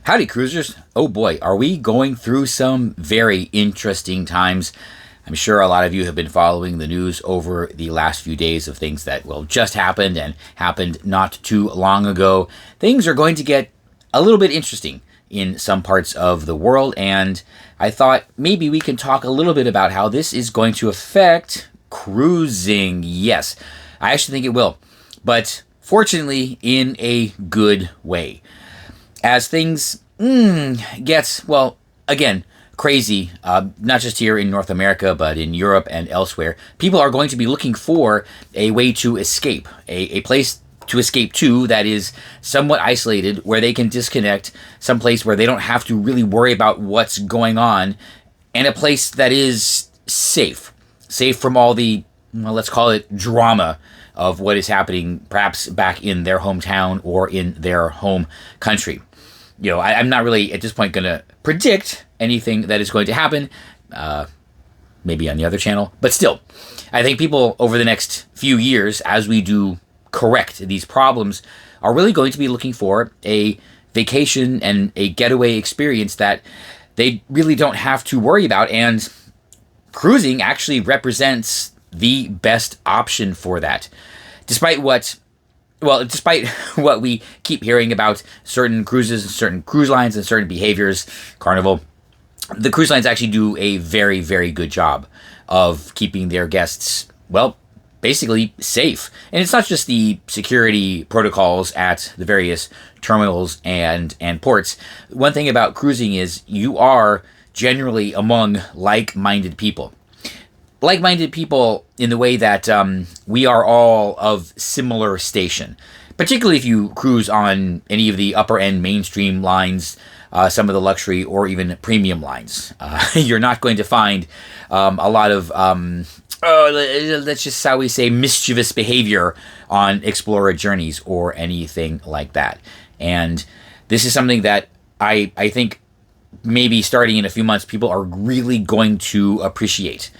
Howdy, cruisers. Oh boy, are we going through some very interesting times. I'm sure a lot of you have been following the news over the last few days of things that, well, just happened and happened not too long ago. Things are going to get a little bit interesting in some parts of the world, and I thought maybe we can talk a little bit about how this is going to affect cruising. Yes, I actually think it will, but fortunately in a good way. As things gets, well, again, crazy, not just here in North America, but in Europe and elsewhere, people are going to be looking for a way to escape, a place to escape to that is somewhat isolated, where they can disconnect, some place where they don't have to really worry about what's going on, and a place that is safe from all the, well, let's call it drama of what is happening perhaps back in their hometown or in their home country. You know, I'm not really at this point going to predict anything that is going to happen, maybe on the other channel, but still, I think people over the next few years, as we do correct these problems, are really going to be looking for a vacation and a getaway experience that they really don't have to worry about, and cruising actually represents the best option for that. Despite what we keep hearing about certain cruises and certain cruise lines and certain behaviors, Carnival, the cruise lines actually do a very, very good job of keeping their guests, well, basically safe. And it's not just the security protocols at the various terminals and ports. One thing about cruising is you are generally among like-minded people. Like-minded people in the way that we are all of similar station, particularly if you cruise on any of the upper-end mainstream lines, some of the luxury or even premium lines. You're not going to find a lot of, let's just, how we say, mischievous behavior on explora journeys or anything like that. And this is something that I think maybe starting in a few months, people are really going to appreciate.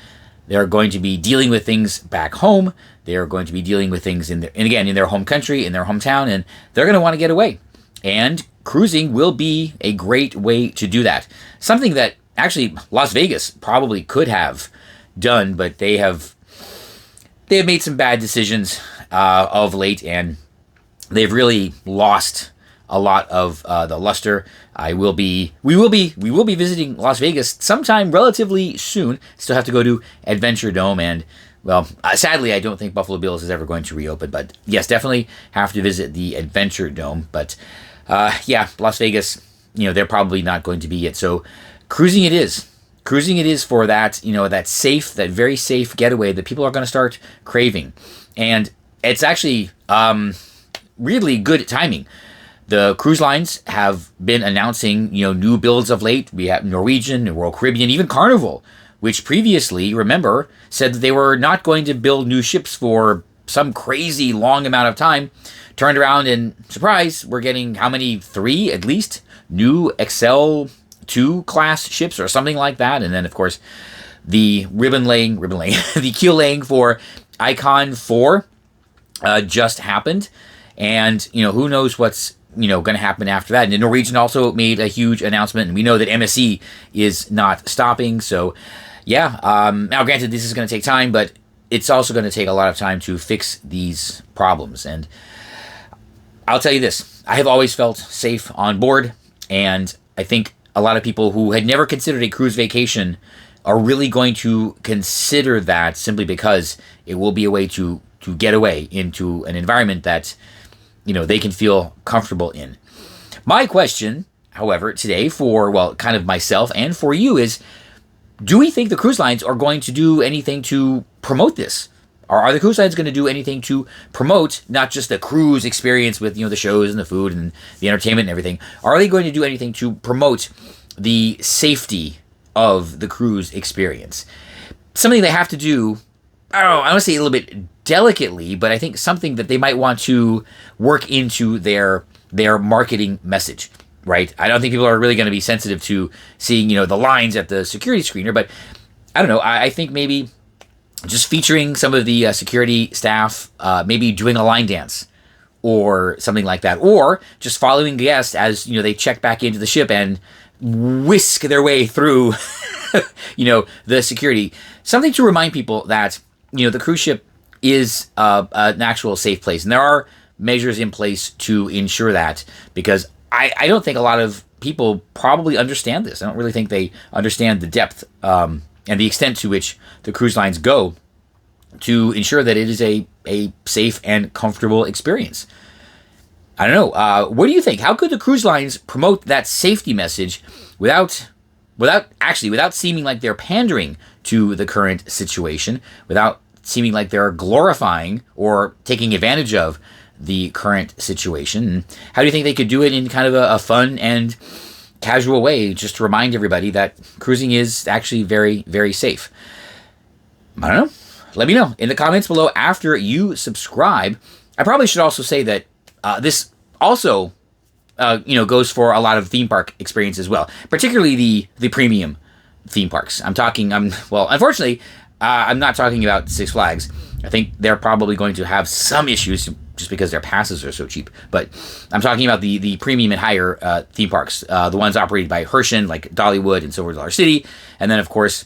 They're going to be dealing with things back home. They're going to be dealing with things in their home country, in their hometown, and they're going to want to get away. And cruising will be a great way to do that. Something that actually Las Vegas probably could have done, but they have made some bad decisions of late, and they've really lost a lot of the luster. We will be visiting Las Vegas sometime relatively soon. Still have to go to Adventure Dome, and well, sadly, I don't think Buffalo Bills is ever going to reopen. But yes, definitely have to visit the Adventure Dome. But yeah, Las Vegas, they're probably not going to be yet. So cruising it is. Cruising it is for that, that very safe getaway that people are going to start craving. And it's actually really good timing. The cruise lines have been announcing, new builds of late. We have Norwegian, Royal Caribbean, even Carnival, which previously, remember, said that they were not going to build new ships for some crazy long amount of time. Turned around and, surprise, we're getting how many? 3 at least new Excel 2 class ships or something like that. And then, of course, the ribbon laying, the keel laying for Icon 4 just happened. And, who knows what's going to happen after that. And Norwegian also made a huge announcement, and we know that MSC is not stopping. So, yeah. Now, granted, this is going to take time, but it's also going to take a lot of time to fix these problems. And I'll tell you this: I have always felt safe on board, and I think a lot of people who had never considered a cruise vacation are really going to consider that, simply because it will be a way to get away into an environment that they can feel comfortable in. My question, however, today for, well, kind of myself and for you is, do we think the cruise lines are going to do anything to promote this? Or are the cruise lines going to do anything to promote not just the cruise experience with, the shows and the food and the entertainment and everything? Are they going to do anything to promote the safety of the cruise experience? Something they have to do, I want to say a little bit delicately, but I think something that they might want to work into their marketing message, right? I don't think people are really going to be sensitive to seeing, the lines at the security screener, but I don't know. I think maybe just featuring some of the security staff, maybe doing a line dance or something like that, or just following guests as they check back into the ship and whisk their way through the security. Something to remind people that the cruise ship is an actual safe place, and there are measures in place to ensure that, because I don't think a lot of people probably understand this. I don't really think they understand the depth and the extent to which the cruise lines go to ensure that it is a safe and comfortable experience. I don't know. What do you think? How could the cruise lines promote that safety message without seeming like they're pandering to the current situation, without seeming like they're glorifying or taking advantage of the current situation? And how do you think they could do it in kind of a fun and casual way, just to remind everybody that cruising is actually very, very safe? I don't know. Let me know in the comments below after you subscribe. I probably should also say that this also goes for a lot of theme park experience as well, particularly the premium theme parks. Unfortunately, I'm not talking about Six Flags. I think they're probably going to have some issues just because their passes are so cheap. But I'm talking about the premium and higher theme parks, the ones operated by Herschend, like Dollywood and Silver Dollar City, and then of course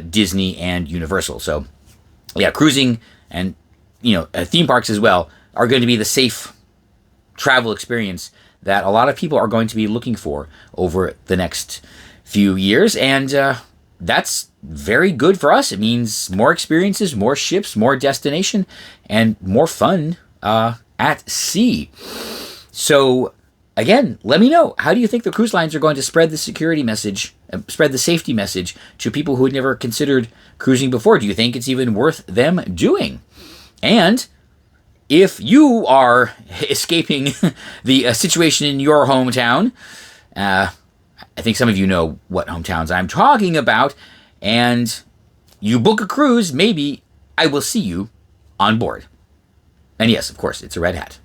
Disney and Universal. So yeah, cruising and theme parks as well are going to be the safe travel experience that a lot of people are going to be looking for over the next few years, and that's very good for us. It means more experiences, more ships, more destination, and more fun at sea. So again, let me know, how do you think the cruise lines are going to spread the security message, spread the safety message to people who had never considered cruising before? Do you think it's even worth them doing? And if you are escaping the situation in your hometown, I think some of you know what hometowns I'm talking about, and you book a cruise, maybe I will see you on board. And yes, of course, it's a red hat.